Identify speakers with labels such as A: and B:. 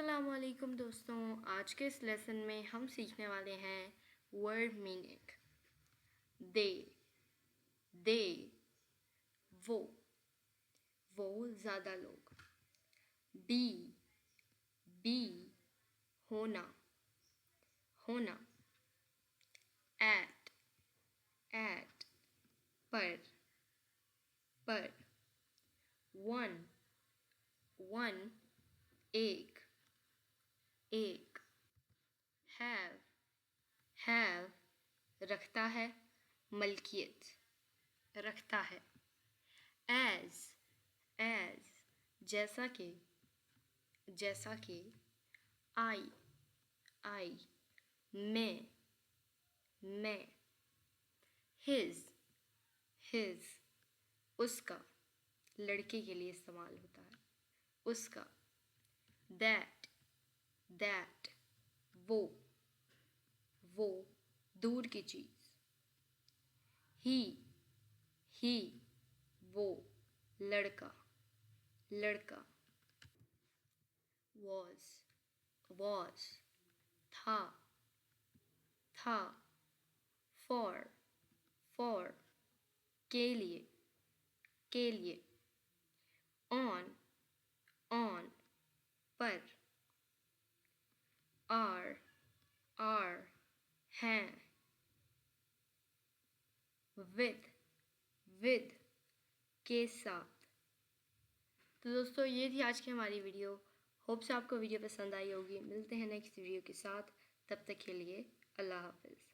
A: अस्सलामुअलैकुम दोस्तों, आज के इस लेसन में हम सीखने वाले हैं वर्ड मीनिंग। दे, वो ज़्यादा लोग। बी, होना, एट, पर। वन, एक, हैव, रखता है, मलकियत, रखता है। एज, जैसा कि। आई, मैं। हिज, उसका, लड़के के लिए इस्तेमाल होता है, उसका। दैट, वो, दूर की चीज। ही, वो, लड़का। was, था। for, के लिए। on, पर। are, हैं। with, के साथ। तो दोस्तों, ये थी आज की हमारी वीडियो। होप से आपको वीडियो पसंद आई होगी। मिलते हैं नेक्स्ट वीडियो के साथ, तब तक के लिए अल्लाह हाफिज़।